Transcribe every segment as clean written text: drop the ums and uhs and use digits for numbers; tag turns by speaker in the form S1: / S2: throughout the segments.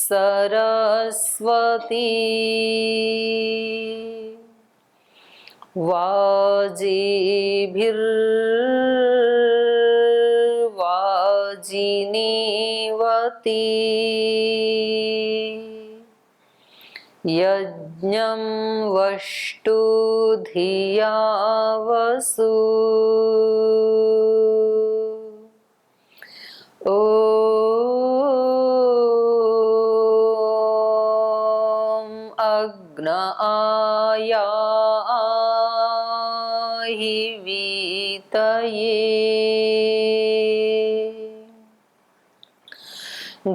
S1: सरस्वती वाजिभिर्वाजिनीवती यज्ञं वष्टु धिया वसु ॐ अग्नयाहि वीतये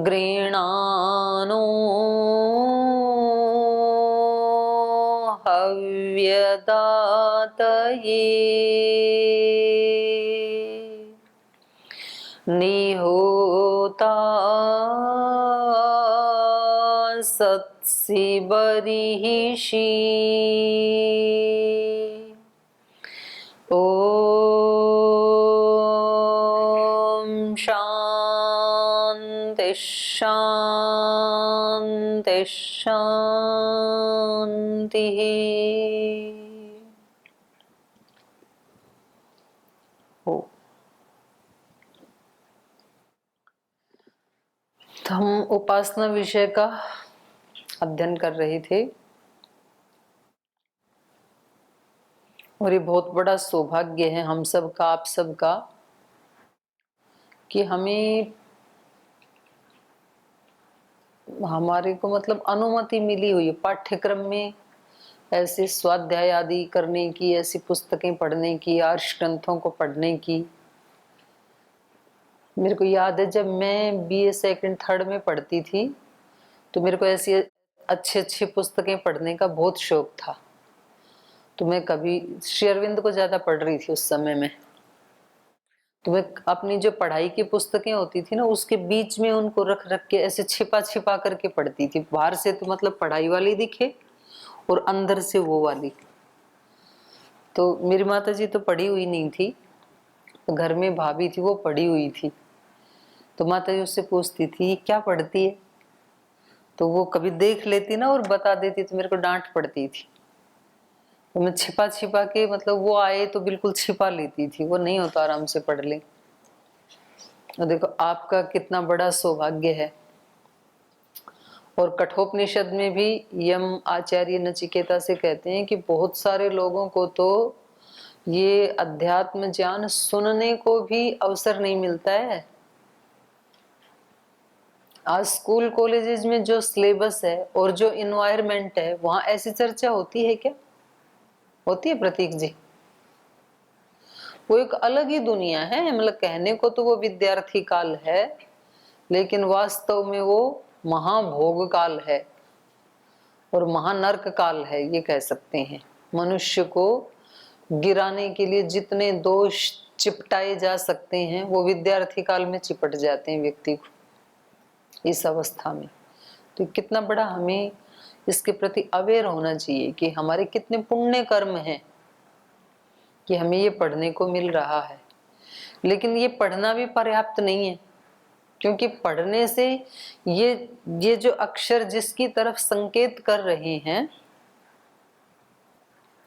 S1: गृणानो हव्यदातये निहोता सत्सि बर्हिषि ॐ शान्ति शान्ति शान्तिः। तो हम उपासना विषय का अध्ययन कर रहे थे और ये बहुत बड़ा सौभाग्य है हम सब का, आप सब का, कि हमें हमारे को मतलब अनुमति मिली हुई है पाठ्यक्रम में ऐसे स्वाध्याय आदि करने की, ऐसी पुस्तकें पढ़ने की, आर्ष ग्रंथों को पढ़ने की। मेरे को याद है जब मैं बीए सेकंड थर्ड में पढ़ती थी तो मेरे को ऐसी अच्छी अच्छी पुस्तकें पढ़ने का बहुत शौक था। तो मैं कभी श्री अरविंद को ज्यादा पढ़ रही थी उस समय में। तो मैं अपनी जो पढ़ाई की पुस्तकें होती थी ना उसके बीच में उनको रख रख के ऐसे छिपा छिपा करके पढ़ती थी। बाहर से तो मतलब पढ़ाई वाली दिखे और अंदर से वो वाली। तो मेरी माता जी तो पढ़ी हुई नहीं थी, तो घर में भाभी थी वो पढ़ी हुई थी। तो माता जी उससे पूछती थी ये क्या पढ़ती है, तो वो कभी देख लेती ना और बता देती तो मेरे को डांट पड़ती थी। तो मैं छिपा छिपा के मतलब वो आए तो बिल्कुल छिपा लेती थी, वो नहीं होता आराम से पढ़ ले। और देखो आपका कितना बड़ा सौभाग्य है। और कठोपनिषद में भी यम आचार्य नचिकेता से कहते हैं कि बहुत सारे लोगों को तो ये अध्यात्म ज्ञान सुनने को भी अवसर नहीं मिलता है। आज स्कूल कॉलेजेस में जो सिलेबस है और जो इन्वायरमेंट है वहां ऐसी चर्चा होती है क्या? होती है प्रतीक जी? वो एक अलग ही दुनिया है। मतलब कहने को तो वो विद्यार्थी काल है, लेकिन वास्तव में वो महाभोग काल है और महानर्क काल है, ये कह सकते हैं। मनुष्य को गिराने के लिए जितने दोष चिपटाए जा सकते हैं वो विद्यार्थी काल में चिपट जाते हैं व्यक्ति को इस अवस्था में। तो कितना बड़ा हमें इसके प्रति अवेयर होना चाहिए कि हमारे कितने पुण्य कर्म हैं कि हमें ये पढ़ने को मिल रहा है। लेकिन ये पढ़ना भी पर्याप्त नहीं है, क्योंकि पढ़ने से ये जो अक्षर जिसकी तरफ संकेत कर रहे हैं,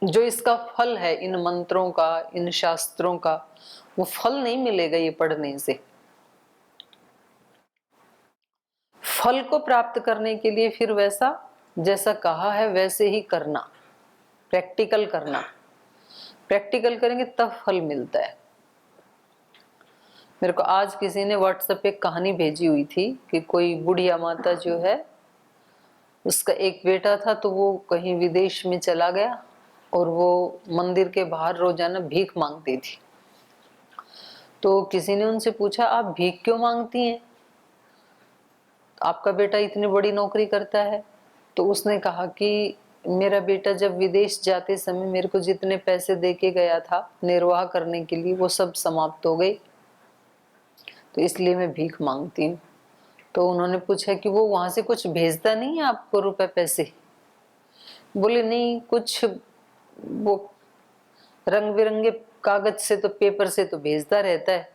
S1: जो इसका फल है इन मंत्रों का, इन शास्त्रों का, वो फल नहीं मिलेगा ये पढ़ने से। फल को प्राप्त करने के लिए फिर वैसा जैसा कहा है वैसे ही करना, प्रैक्टिकल करना। प्रैक्टिकल करेंगे तब फल मिलता है। मेरे को आज किसी ने व्हाट्सएप पे कहानी भेजी हुई थी कि कोई बुढ़िया माता जो है उसका एक बेटा था, तो वो कहीं विदेश में चला गया और वो मंदिर के बाहर रोजाना भीख मांगती थी। तो किसी ने उनसे पूछा आप भीख क्यों मांगती हैं, आपका बेटा इतनी बड़ी नौकरी करता है? तो उसने कहा कि मेरा बेटा जब विदेश जाते समय मेरे को जितने पैसे दे के गया था निर्वाह करने के लिए वो सब समाप्त हो गए, तो इसलिए मैं भीख मांगती हूँ। तो उन्होंने पूछा कि वो वहां से कुछ भेजता नहीं है आपको रुपए पैसे? बोले नहीं, कुछ वो रंग बिरंगे कागज से तो पेपर से तो भेजता रहता है,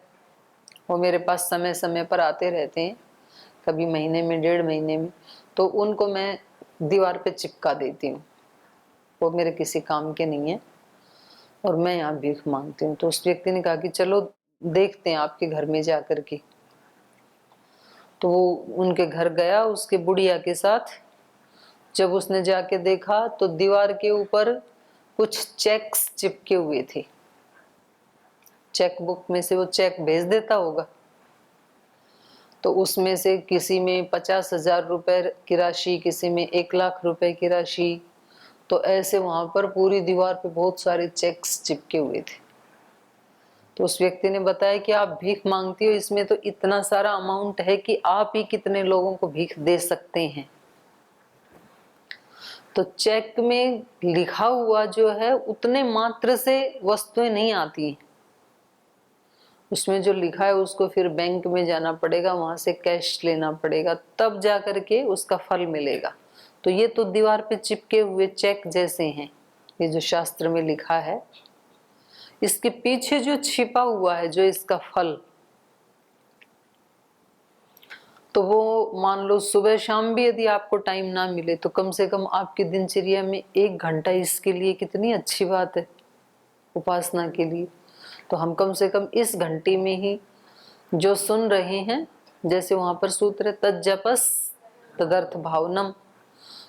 S1: वो मेरे पास समय समय पर आते रहते हैं, कभी महीने में, 1.5 महीने में, तो उनको मैं दीवार पे चिपका देती हूँ। वो मेरे किसी काम के नहीं है और मैं यहाँ भीख मांगती हूँ। तो उस व्यक्ति ने कहा कि चलो देखते हैं आपके घर में जा कर के। तो वो उनके घर गया उसके बुढ़िया के साथ। जब उसने जाके देखा तो दीवार के ऊपर कुछ चेक्स चिपके हुए थे। चेक बुक में से वो चेक भेज देता होगा, तो उसमें से किसी में 50,000 रुपए की राशि, किसी में 1,00,000 रुपए की राशि। तो ऐसे वहां पर पूरी दीवार पे बहुत सारे चेक्स चिपके हुए थे। तो उस व्यक्ति ने बताया कि आप भीख मांगती हो, इसमें तो इतना सारा अमाउंट है कि आप ही कितने लोगों को भीख दे सकते हैं। तो चेक में लिखा हुआ जो है उतने मात्र से वस्तुएं नहीं आती, उसमें जो लिखा है उसको फिर बैंक में जाना पड़ेगा, वहां से कैश लेना पड़ेगा, तब जा करके उसका फल मिलेगा। तो ये तो दीवार पे चिपके हुए चेक जैसे हैं, ये जो शास्त्र में लिखा है। इसके पीछे जो छिपा हुआ है, जो इसका फल, तो वो मान लो सुबह शाम भी यदि आपको टाइम ना मिले तो कम से कम आपकी दिनचर्या में 1 घंटा इसके लिए कितनी अच्छी बात है, उपासना के लिए। तो हम कम से कम इस घंटे में ही जो सुन रहे हैं, जैसे वहां पर सूत्र है तज्जपस तदर्थ भावनम,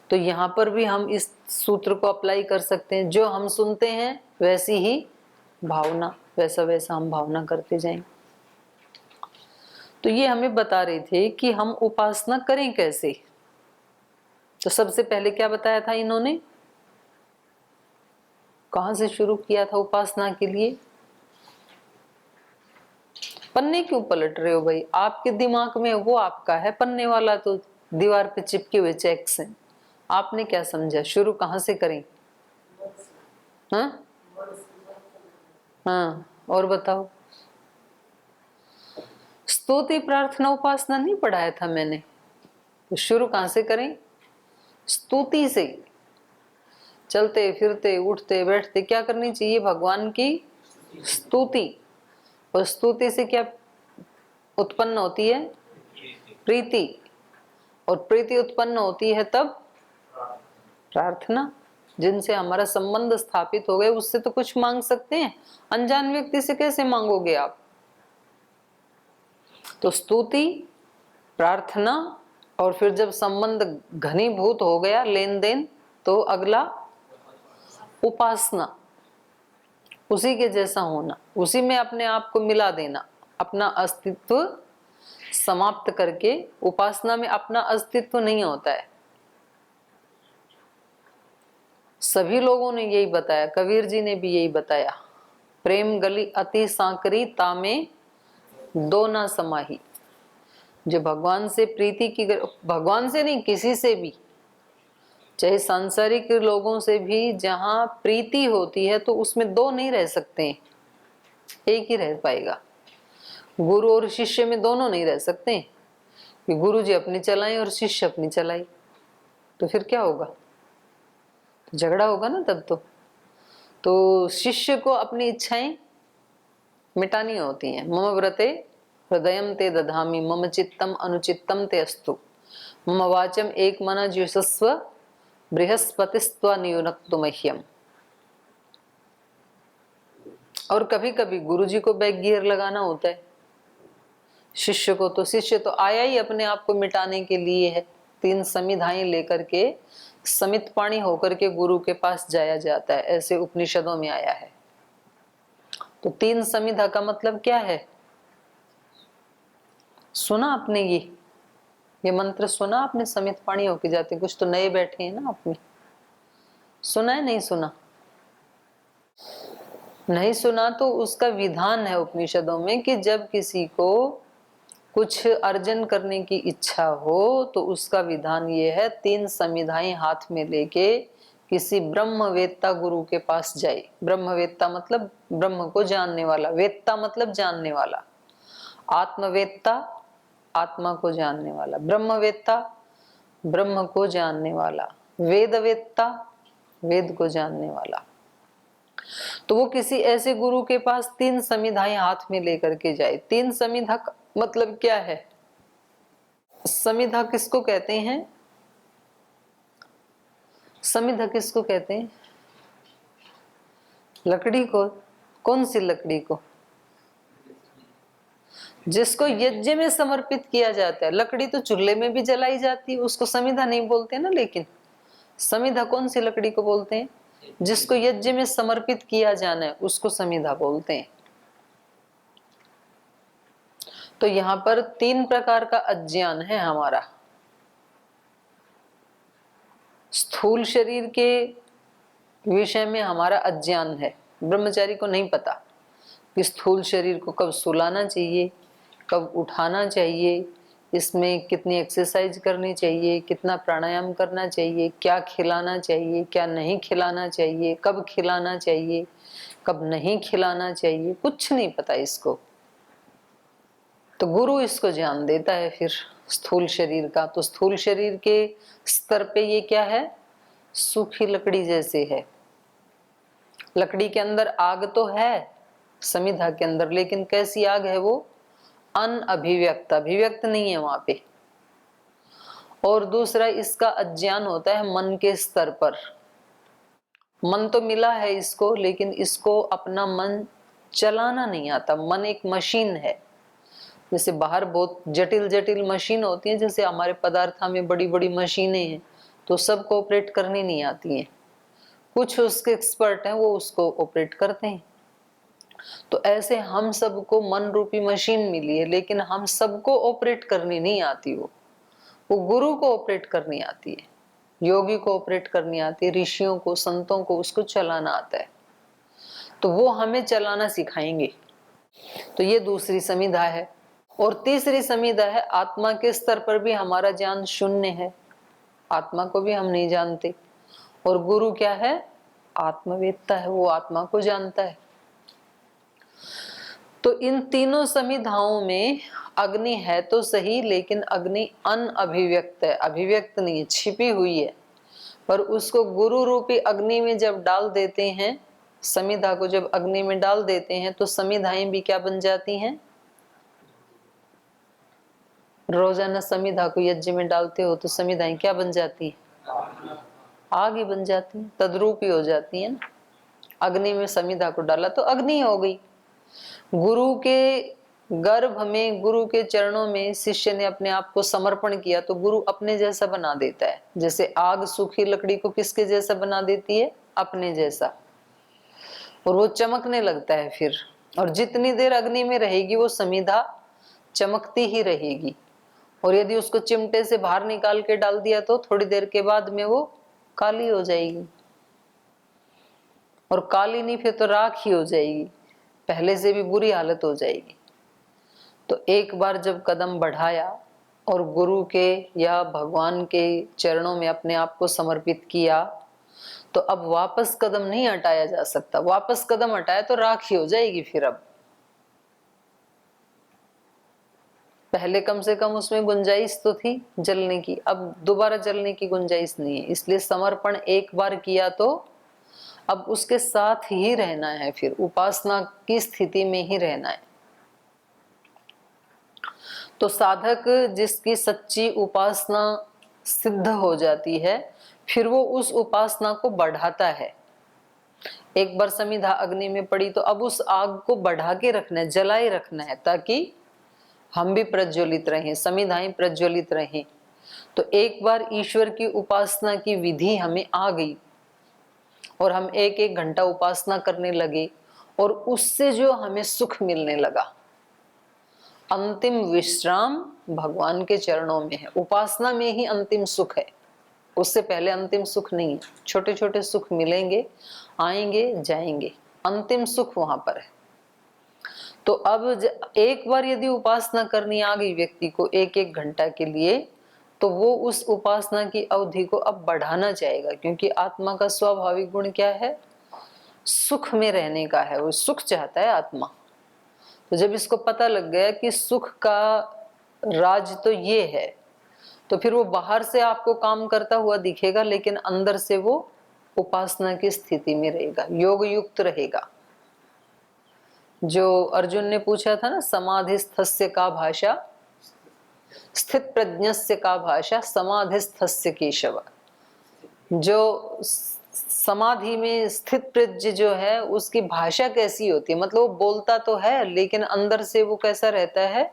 S1: तो यहाँ पर भी हम इस सूत्र को अप्लाई कर सकते हैं। जो हम सुनते हैं वैसी ही भावना, वैसा वैसा हम भावना करते जाएं। तो ये हमें बता रहे थे कि हम उपासना करें कैसे। तो सबसे पहले क्या बताया था इन्होंने, कहां से शुरू किया था उपासना के लिए। पन्ने क्यों पलट रहे हो भाई, आपके दिमाग में वो आपका है, पन्ने वाला तो दीवार पे चिपके हुए चेक्स हैं। आपने क्या समझा, शुरू कहां से करें? हाँ हाँ, और बताओ। स्तुति प्रार्थना उपासना नहीं पढ़ाया था मैंने, तो शुरू कहां से करें? स्तुति से। चलते फिरते उठते बैठते क्या करनी चाहिए? भगवान की स्तुति। और स्तुति से क्या उत्पन्न होती है? प्रीति। और प्रीति उत्पन्न होती है तब प्रार्थना। जिनसे हमारा संबंध स्थापित हो गए उससे तो कुछ मांग सकते हैं, अनजान व्यक्ति से कैसे मांगोगे आप? तो स्तुति, प्रार्थना, और फिर जब संबंध घनीभूत हो गया, लेन देन, तो अगला उपासना। उसी के जैसा होना, उसी में अपने आप को मिला देना, अपना अस्तित्व समाप्त करके। उपासना में अपना अस्तित्व नहीं होता है। सभी लोगों ने यही बताया, कबीर जी ने भी यही बताया, प्रेम गली अति सांकरी तामे दो ना समाही। जो भगवान से प्रीति की, भगवान से नहीं किसी से भी, चाहे सांसारिक लोगों से भी, जहां प्रीति होती है तो उसमें दो नहीं रह सकते, एक ही रह पाएगा। गुरु और शिष्य में दोनों नहीं रह सकते कि गुरु जी अपनी चलाएं और शिष्य अपनी चलाए, तो फिर क्या होगा? तो झगड़ा होगा ना तब तो शिष्य को अपनी इच्छाएं मिटानी होती हैं। मम व्रते हृदयम ते दधामि मम चित्तम अनुचित्तम ते अस्तु मम वाचम एक मना जुषस्व बृहस्पतिस्त्वा नियुनक्तु मह्यम। और कभी कभी गुरु जी को बैक गियर लगाना होता है शिष्य को, तो शिष्य तो आया ही अपने आप को मिटाने के लिए है। 3 समिधाएं लेकर के समित पाणी होकर के गुरु के पास जाया जाता है, ऐसे उपनिषदों में आया है। तो 3 समिधा का मतलब क्या है? सुना आपने ये मंत्र सुना आपने? समित पाणी होके जाते, कुछ तो नए बैठे हैं ना आपने, सुना है नहीं सुना? नहीं सुना तो उसका विधान है उपनिषदों में कि जब किसी को कुछ अर्जन करने की इच्छा हो तो उसका विधान ये है, 3 समिधाएं हाथ में लेके किसी ब्रह्मवेत्ता गुरु के पास जाए। ब्रह्मवेत्ता मतलब ब्रह्म को जानने वाला, वेत्ता मतलब जानने वाला, आत्मवेत्ता आत्मा को जानने वाला, ब्रह्मवेत्ता ब्रह्म को जानने वाला, वेदवेत्ता वेद को जानने वाला। तो वो किसी ऐसे गुरु के पास 3 समिधाएं हाथ में लेकर के जाए। 3 समिधा मतलब क्या है? समिधा किसको कहते हैं? समिधा किसको कहते हैं? लकड़ी को। कौन सी लकड़ी को? जिसको यज्ञ में समर्पित किया जाता है। लकड़ी तो चूल्हे में भी जलाई जाती है, उसको समिधा नहीं बोलते ना। लेकिन समिधा कौन सी लकड़ी को बोलते हैं? जिसको यज्ञ में समर्पित किया जाना है उसको समिधा बोलते हैं। तो यहाँ पर 3 प्रकार का अज्ञान है हमारा। स्थूल शरीर के विषय में हमारा अज्ञान है। ब्रह्मचारी को नहीं पता कि स्थूल शरीर को कब सुलाना चाहिए, कब उठाना चाहिए, इसमें कितनी एक्सरसाइज करनी चाहिए, कितना प्राणायाम करना चाहिए, क्या खिलाना चाहिए, क्या नहीं खिलाना चाहिए, कब खिलाना चाहिए, कब नहीं खिलाना चाहिए, कुछ नहीं पता इसको। तो गुरु इसको ज्ञान देता है फिर स्थूल शरीर का। तो स्थूल शरीर के स्तर पे ये क्या है? सूखी लकड़ी जैसे है। लकड़ी के अंदर आग तो है समिधा के अंदर, लेकिन कैसी आग है वो? अनअभिव्यक्त, अभिव्यक्त नहीं है वहां पे। और दूसरा इसका अज्ञान होता है मन के स्तर पर। मन तो मिला है इसको, लेकिन इसको अपना मन चलाना नहीं आता। मन एक मशीन है। जैसे बाहर बहुत जटिल जटिल मशीन होती है, जैसे हमारे पदार्थ में बड़ी बड़ी मशीनें हैं, तो सबको ऑपरेट करनी नहीं आती हैं। कुछ उसके एक्सपर्ट हैं, वो उसको ऑपरेट करते हैं। तो ऐसे हम सबको मन रूपी मशीन मिली है, लेकिन हम सबको ऑपरेट करनी नहीं आती। वो गुरु को ऑपरेट करनी आती है, योगी को ऑपरेट करनी आती है, ऋषियों को, संतों को उसको चलाना आता है। तो वो हमें चलाना सिखाएंगे। तो ये दूसरी समिधा है। और तीसरी समिधा है आत्मा के स्तर पर भी हमारा ज्ञान शून्य है, आत्मा को भी हम नहीं जानते। और गुरु क्या है? आत्मवेत्ता है, वो आत्मा को जानता है। तो इन तीनों समिधाओं में अग्नि है तो सही, लेकिन अग्नि अनअभिव्यक्त है, अभिव्यक्त नहीं है, छिपी हुई है। पर उसको गुरु रूपी अग्नि में जब डाल देते हैं, समिधा को जब अग्नि में डाल देते हैं, तो समिधाएं भी क्या बन जाती हैं? रोजाना समिधा को यज्ञ में डालते हो तो समिधाएं क्या बन जाती है? आग ही बन जाती है, तद्रूपी हो जाती है ना। अग्नि में समिधा को डाला तो अग्नि हो गई। गुरु के गर्भ में, गुरु के चरणों में शिष्य ने अपने आप को समर्पण किया तो गुरु अपने जैसा बना देता है। जैसे आग सूखी लकड़ी को किसके जैसा बना देती है? अपने जैसा। और वो चमकने लगता है फिर। और जितनी देर अग्नि में रहेगी वो समिधा चमकती ही रहेगी। और यदि उसको चिमटे से बाहर निकाल के डाल दिया तो थोड़ी देर के बाद में वो काली हो जाएगी। और काली नहीं, फिर तो राख ही हो जाएगी, पहले से भी बुरी हालत हो जाएगी। तो एक बार जब कदम बढ़ाया और गुरु के या भगवान के चरणों में अपने आप को समर्पित किया, तो अब वापस कदम नहीं हटाया जा सकता। वापस कदम हटाया तो राख ही हो जाएगी फिर। अब पहले कम से कम उसमें गुंजाइश तो थी जलने की, अब दोबारा जलने की गुंजाइश नहीं है। इसलिए समर्पण एक बार किया तो अब उसके साथ ही रहना है, फिर उपासना की स्थिति में ही रहना है। तो साधक जिसकी सच्ची उपासना सिद्ध हो जाती है, फिर वो उस उपासना को बढ़ाता है। एक बार समिधा अग्नि में पड़ी तो अब उस आग को बढ़ा के रखना है, जलाए रखना है, ताकि हम भी प्रज्वलित रहें, समिधाएं प्रज्वलित रहें। तो एक बार ईश्वर की उपासना की विधि हमें आ गई और हम 1-1 घंटा उपासना करने लगे, और उससे जो हमें सुख मिलने लगा, अंतिम विश्राम भगवान के चरणों में है। उपासना में ही अंतिम सुख है, उससे पहले अंतिम सुख नहीं है। छोटे छोटे सुख मिलेंगे, आएंगे जाएंगे, अंतिम सुख वहां पर है। तो अब एक बार यदि उपासना करनी आ गई व्यक्ति को 1-1 घंटा के लिए, तो वो उस उपासना की अवधि को अब बढ़ाना चाहेगा, क्योंकि आत्मा का स्वाभाविक गुण क्या है? सुख में रहने का है, वो सुख चाहता है आत्मा। तो जब इसको पता लग गया कि सुख का राज तो ये है, तो फिर वो बाहर से आपको काम करता हुआ दिखेगा, लेकिन अंदर से वो उपासना की स्थिति में रहेगा, योग युक्त रहेगा। जो अर्जुन ने पूछा था ना, समाधिस्थस्य का भाषा स्थित प्रज्ञस्य का भाषा समाधिस्थस्य केशव। जो समाधि में स्थित प्रज्ञ जो है उसकी भाषा कैसी होती है, मतलब वो बोलता तो है लेकिन अंदर से वो कैसा रहता है,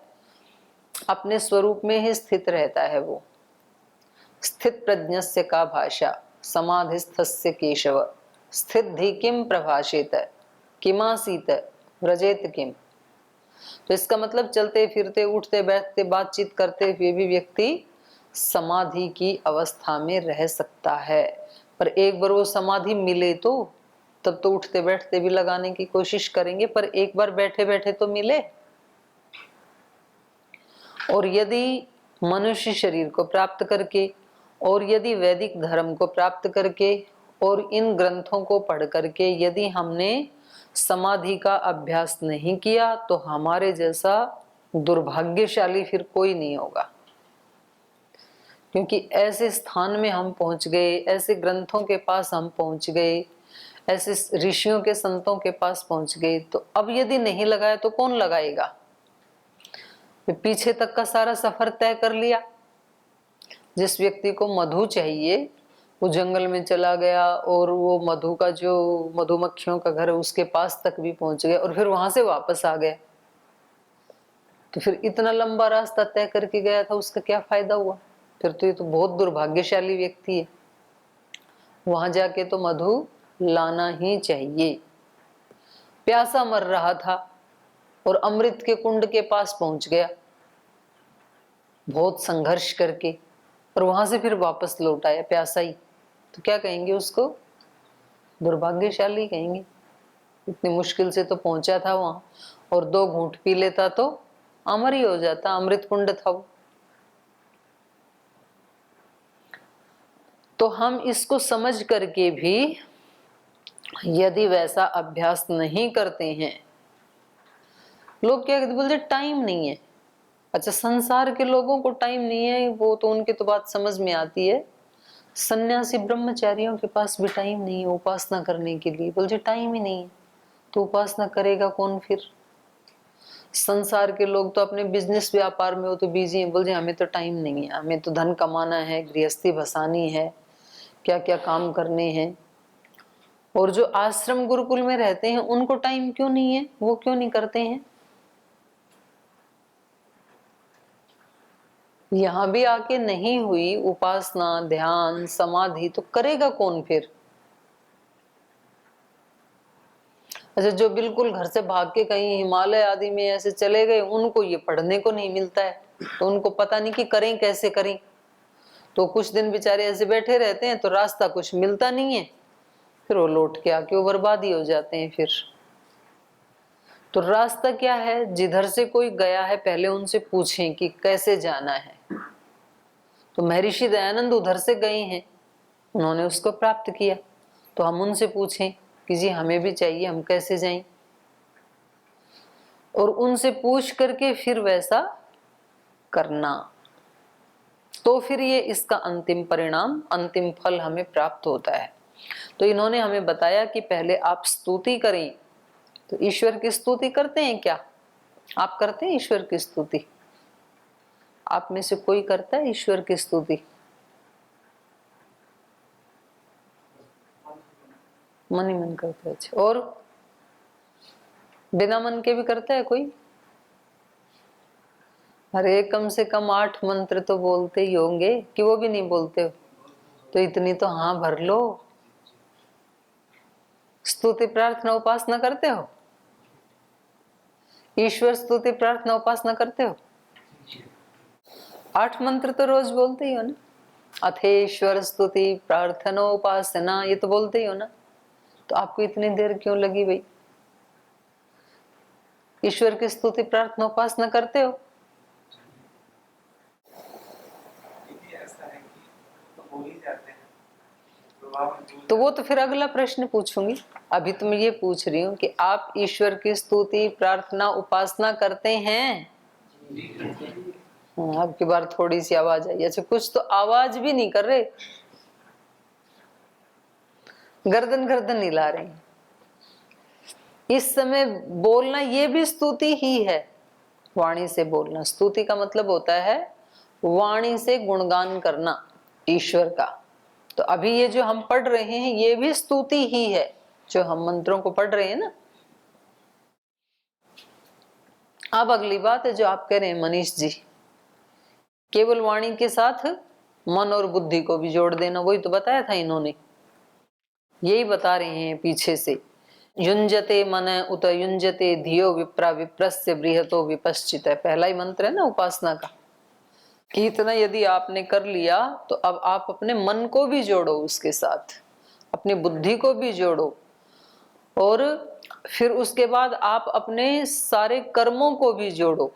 S1: अपने स्वरूप में ही स्थित रहता है। वो स्थित प्रज्ञस्य का भाषा समाधिस्थस्य केशव स्थित धी किम प्रभाषेत किमासीत व्रजेत किम। तो इसका मतलब चलते फिरते उठते बैठते बातचीत करते हुए भी व्यक्ति समाधि की अवस्था में रह सकता है, पर एक बार वो समाधि मिले तो तब तो उठते बैठते भी लगाने की कोशिश करेंगे, पर एक बार बैठे बैठे तो मिले। और यदि मनुष्य शरीर को प्राप्त करके और यदि वैदिक धर्म को प्राप्त करके और इन ग्रंथों को पढ़ करके यदि हमने समाधि का अभ्यास नहीं किया तो हमारे जैसा दुर्भाग्यशाली फिर कोई नहीं होगा। क्योंकि ऐसे स्थान में हम पहुंच गए, ऐसे ग्रंथों के पास हम पहुंच गए, ऐसे ऋषियों के संतों के पास पहुंच गए, तो अब यदि नहीं लगाया तो कौन लगाएगा। पीछे तक का सारा सफर तय कर लिया। जिस व्यक्ति को मधु चाहिए वो जंगल में चला गया और वो मधु का जो मधुमक्खियों का घर है उसके पास तक भी पहुंच गया और फिर वहां से वापस आ गया, तो फिर इतना लंबा रास्ता तय करके गया था, उसका क्या फायदा हुआ। फिर तो ये तो बहुत दुर्भाग्यशाली व्यक्ति है। वहां जाके तो मधु लाना ही चाहिए। प्यासा मर रहा था और अमृत के कुंड के पास पहुंच गया बहुत संघर्ष करके, और वहां से फिर वापस लौट आया प्यासा ही, तो क्या कहेंगे उसको, दुर्भाग्यशाली कहेंगे। इतनी मुश्किल से तो पहुंचा था वहां, और 2 घूंट पी लेता तो अमर ही हो जाता, अमृत कुंड था वो। तो हम इसको समझ करके भी यदि वैसा अभ्यास नहीं करते हैं, लोग क्या बोलते टाइम नहीं है। अच्छा, संसार के लोगों को टाइम नहीं है, वो तो उनकी तो बात समझ में आती है। सन्यासी ब्रह्मचारियों के पास भी टाइम नहीं है उपासना करने के लिए, बोलते टाइम ही नहीं है, तो उपासना करेगा कौन फिर। संसार के लोग तो अपने बिजनेस व्यापार में वो तो बिजी हैं, बोलते हमें तो टाइम नहीं है, हमें तो धन कमाना है, गृहस्थी बसानी है, क्या क्या काम करने हैं। और जो आश्रम गुरुकुल में रहते हैं उनको टाइम क्यों नहीं है, वो क्यों नहीं करते हैं। यहां भी आके नहीं हुई उपासना ध्यान समाधि तो करेगा कौन फिर। अच्छा, जो बिल्कुल घर से भाग के कहीं हिमालय आदि में ऐसे चले गए, उनको ये पढ़ने को नहीं मिलता है, तो उनको पता नहीं कि करें कैसे करें। तो कुछ दिन बेचारे ऐसे बैठे रहते हैं तो रास्ता कुछ मिलता नहीं है, फिर वो लौट के आके वो बर्बादी हो जाते हैं फिर। तो रास्ता क्या है, जिधर से कोई गया है पहले उनसे पूछें कि कैसे जाना है। तो महर्षि दयानंद उधर से गए हैं, उन्होंने उसको प्राप्त किया, तो हम उनसे पूछें कि जी हमें भी चाहिए, हम कैसे जाएं। और उनसे पूछ करके फिर वैसा करना, तो फिर ये इसका अंतिम परिणाम अंतिम फल हमें प्राप्त होता है। तो इन्होंने हमें बताया कि पहले आप स्तुति करें। तो ईश्वर की स्तुति करते हैं क्या, आप करते हैं ईश्वर की स्तुति? आप में से कोई करता है ईश्वर की स्तुति? मन ही मन करता है। अच्छा, और बिना मन के भी करता है कोई? अरे कम से कम 8 मंत्र तो बोलते ही होंगे, कि वो भी नहीं बोलते हो? तो इतनी तो हाँ भर लो। स्तुति प्रार्थना उपासना करते हो? ईश्वर स्तुति प्रार्थना उपासना करते हो? 8 मंत्र तो रोज बोलते ही हो ना। अथेश्वर स्तुति प्रार्थना उपासना, ये तो बोलते ही हो ना। तो आपको इतनी देर क्यों लगी भाई? ईश्वर की स्तुति प्रार्थना उपासना करते हो? तो वो तो फिर अगला प्रश्न पूछूंगी। अभी तो मैं ये पूछ रही हूँ कि आप ईश्वर की स्तुति प्रार्थना उपासना करते हैं? अब की बार थोड़ी सी आवाज आई। अच्छा, कुछ तो आवाज भी नहीं कर रहे, गर्दन गर्दन हिला रहे हैं। इस समय बोलना ये भी स्तुति ही है, वाणी से बोलना। स्तुति का मतलब होता है वाणी से गुणगान करना ईश्वर का। तो अभी ये जो हम पढ़ रहे हैं ये भी स्तुति ही है, जो हम मंत्रों को पढ़ रहे हैं ना। अब अगली बात है जो आप कह रहे हैं मनीष जी, केवल वाणी के साथ मन और बुद्धि को भी जोड़ देना, वही तो बताया था इन्होंने, यही बता रहे हैं पीछे से। युंजते मन उत युंजते धियो विप्रा विप्रस्य बृहतो विपश्चित है, पहला ही मंत्र है ना उपासना का, कि इतना यदि आपने कर लिया तो अब आप अपने मन को भी जोड़ो उसके साथ, अपनी बुद्धि को भी जोड़ो, और फिर उसके बाद आप अपने सारे कर्मों को भी जोड़ो।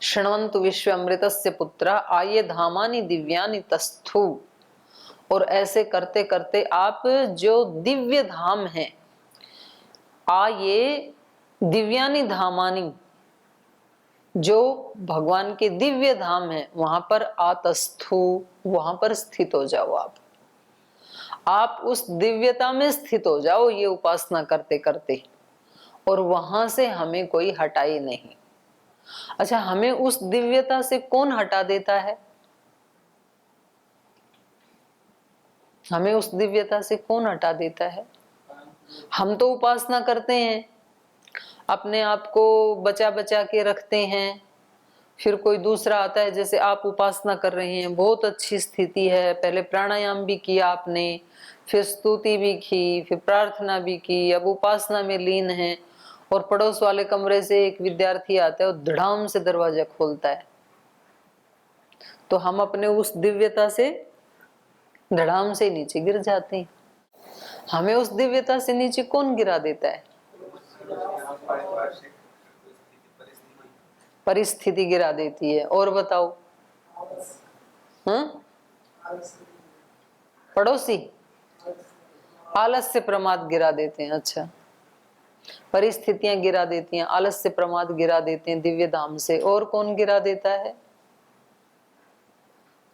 S1: शृण्वन्तु विश्व अमृतस्य पुत्रा आये धामानि दिव्यानि तस्थु। और ऐसे करते करते आप जो दिव्य धाम है, आये दिव्यानि धामानि, जो भगवान के दिव्य धाम है वहां पर आतस्थु, वहां पर स्थित हो जाओ। आप उस दिव्यता में स्थित हो जाओ ये उपासना करते करते, और वहां से हमें कोई हटाए नहीं। अच्छा, हमें उस दिव्यता से कौन हटा देता है? हमें उस दिव्यता से कौन हटा देता है? हम तो उपासना करते हैं, अपने आप को बचा बचा के रखते हैं, फिर कोई दूसरा आता है, जैसे आप उपासना कर रहे हैं, बहुत अच्छी स्थिति है, पहले प्राणायाम भी किया आपने, फिर स्तुति भी की, फिर प्रार्थना भी की, अब उपासना में लीन है, और पड़ोस वाले कमरे से एक विद्यार्थी आता है और धड़ाम से दरवाजा खोलता है, तो हम अपने उस दिव्यता से धड़ाम से नीचे गिर जाते हैं। हमें उस दिव्यता से नीचे कौन गिरा देता है? परिस्थिति गिरा देती है। और बताओ, हाँ, पड़ोसी आलस से प्रमाद गिरा देते हैं। अच्छा, परिस्थितियां गिरा देती हैं, आलस से प्रमाद गिरा देते हैं दिव्य धाम से। और कौन गिरा देता है?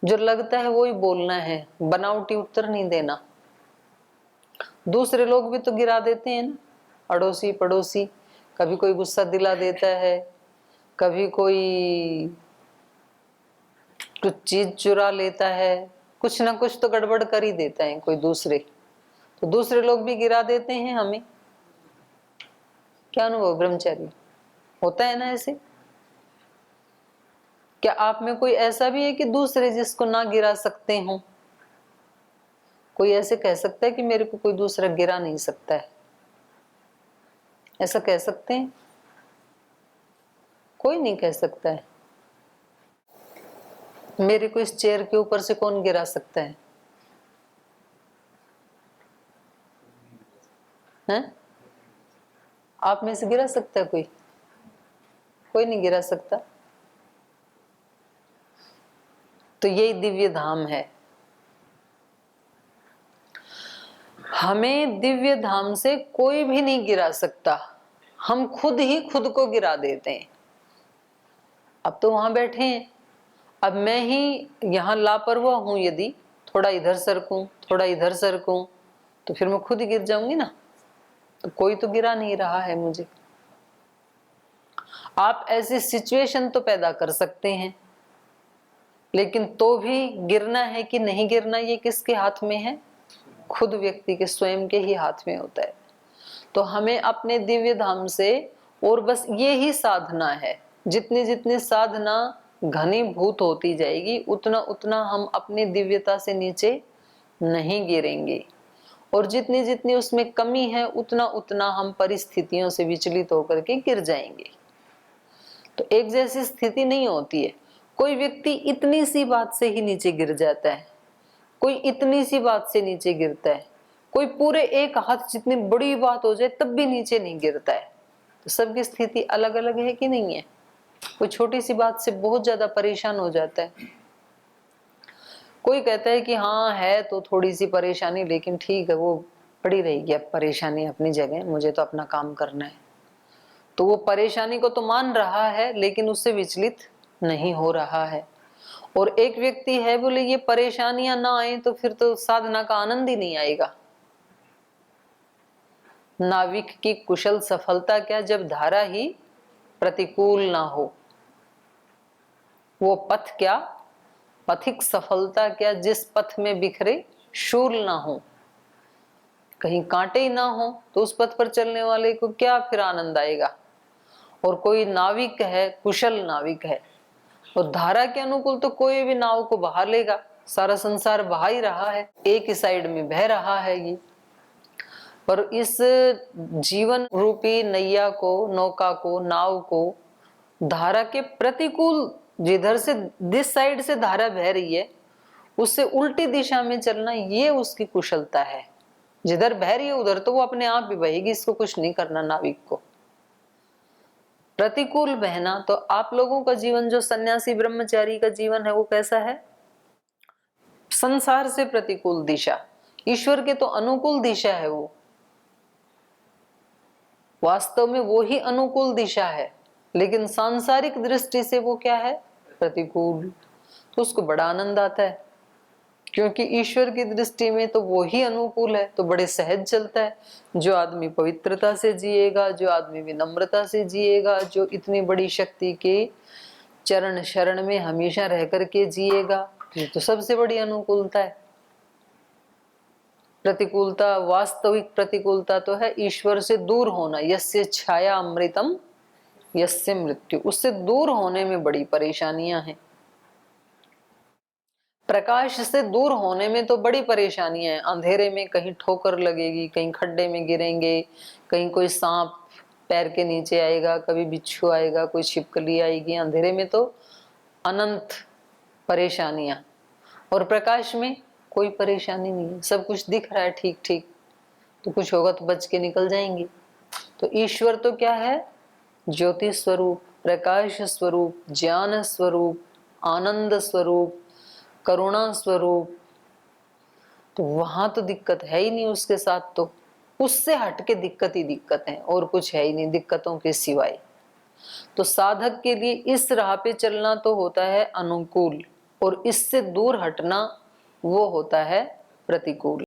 S1: जो लगता है वो ही बोलना है, बनावटी उत्तर नहीं देना। दूसरे लोग भी तो गिरा देते हैं ना, अड़ोसी पड़ोसी, कभी कोई गुस्सा दिला देता है, कभी कोई कुछ चीज चुरा लेता है, कुछ ना कुछ तो गड़बड़ कर ही देता है कोई दूसरे, तो दूसरे लोग भी गिरा देते हैं हमें। क्या अनुभव ब्रह्मचारी, होता है ना ऐसे? क्या आप में कोई ऐसा भी है कि दूसरे जिसको ना गिरा सकते हो? कोई ऐसे कह सकता है कि मेरे को कोई दूसरा गिरा नहीं सकता है? ऐसा कह सकते हैं? कोई नहीं कह सकता है। मेरे को इस चेयर के ऊपर से कौन गिरा सकता है? हैं? आप में से गिरा सकता है कोई? कोई नहीं गिरा सकता। तो यही दिव्य धाम है। हमें दिव्य धाम से कोई भी नहीं गिरा सकता, हम खुद ही खुद को गिरा देते हैं। अब तो वहां बैठे हैं, अब मैं ही यहाँ लापरवाह हूं, यदि थोड़ा इधर सरकूं थोड़ा इधर सरकूं तो फिर मैं खुद ही गिर जाऊंगी ना, तो कोई तो गिरा नहीं रहा है मुझे। आप ऐसी सिचुएशन तो पैदा कर सकते हैं, लेकिन तो भी गिरना है कि नहीं गिरना ये किसके हाथ में है? खुद व्यक्ति के स्वयं के ही हाथ में होता है। तो हमें अपने दिव्य धाम से, और बस ये ही साधना है, जितनी जितनी साधना घनीभूत होती जाएगी उतना उतना हम अपनी दिव्यता से नीचे नहीं गिरेंगे, और जितनी जितनी उसमें कमी है उतना उतना हम परिस्थितियों से विचलित होकर के गिर जाएंगे। तो एक जैसी स्थिति नहीं होती है। कोई व्यक्ति इतनी सी बात से ही नीचे गिर जाता है, कोई इतनी सी बात से नीचे गिरता है, कोई पूरे एक हाथ जितनी बड़ी बात हो जाए तब भी नीचे नहीं गिरता है। तो सबकी स्थिति अलग अलग है कि नहीं है? कोई छोटी सी बात से बहुत ज्यादा परेशान हो जाता है, कोई कहता है कि हाँ है तो थोड़ी सी परेशानी, लेकिन ठीक है वो पड़ी रहेगी, अब परेशानी अपनी जगह, मुझे तो अपना काम करना है। तो वो परेशानी को तो मान रहा है लेकिन उससे विचलित नहीं हो रहा है। और एक व्यक्ति है बोले ये परेशानियां ना आए तो फिर तो साधना का आनंद ही नहीं आएगा। नाविक की कुशल सफलता क्या, जब धारा ही प्रतिकूल ना हो। वो पथ क्या, पथिक सफलता क्या, जिस पथ में बिखरे शूल ना हो, कहीं कांटे ही ना हो, तो उस पथ पर चलने वाले को क्या फिर आनंद आएगा। और कोई नाविक है, कुशल नाविक है, और धारा के अनुकूल तो कोई भी नाव को बहा लेगा, सारा संसार बहा ही रहा है, एक ही साइड में बह रहा है ये। पर इस जीवन रूपी नैया को, नौका को, नाव को धारा के प्रतिकूल, जिधर से जिस साइड से धारा बह रही है उससे उल्टी दिशा में चलना, ये उसकी कुशलता है। जिधर बह रही है उधर तो वो अपने आप ही बहेगी, इसको कुछ नहीं करना नाविक को। प्रतिकूल बहना, तो आप लोगों का जीवन जो सन्यासी ब्रह्मचारी का जीवन है वो कैसा है, संसार से प्रतिकूल दिशा, ईश्वर के तो अनुकूल दिशा है वो, वास्तव में वो ही अनुकूल दिशा है, लेकिन सांसारिक दृष्टि से वो क्या है, प्रतिकूल। तो उसको बड़ा आनंद आता है, क्योंकि ईश्वर की दृष्टि में तो वो ही अनुकूल है, तो बड़े सहज चलता है। जो आदमी पवित्रता से जिएगा, जो आदमी विनम्रता से जिएगा, जो इतनी बड़ी शक्ति के चरण शरण में हमेशा रह करके जिएगा, ये तो सबसे बड़ी अनुकूलता है। प्रतिकूलता, वास्तविक प्रतिकूलता तो है ईश्वर से दूर होना, यस्य छाया अमृतम यस्य मृत्यु, उससे दूर होने में बड़ी परेशानियां हैं। प्रकाश से दूर होने में तो बड़ी परेशानियां हैं, अंधेरे में कहीं ठोकर लगेगी, कहीं खड्डे में गिरेंगे, कहीं कोई सांप पैर के नीचे आएगा, कभी बिच्छू आएगा, कोई छिपकली आएगी, अंधेरे में तो अनंत परेशानियां। और प्रकाश में कोई परेशानी नहीं है, सब कुछ दिख रहा है ठीक ठीक, तो कुछ होगा तो बच के निकल जाएंगे। तो ईश्वर तो क्या है, ज्योति स्वरूप, प्रकाश स्वरूप, ज्ञान स्वरूप, आनंद स्वरूप, करुणा स्वरूप। तो वहां तो दिक्कत है ही नहीं उसके साथ, तो उससे हटके दिक्कत ही दिक्कत है, और कुछ है ही नहीं दिक्कतों के सिवाय। तो साधक के लिए इस राह पे चलना तो होता है अनुकूल, और इससे दूर हटना वो होता है प्रतिकूल।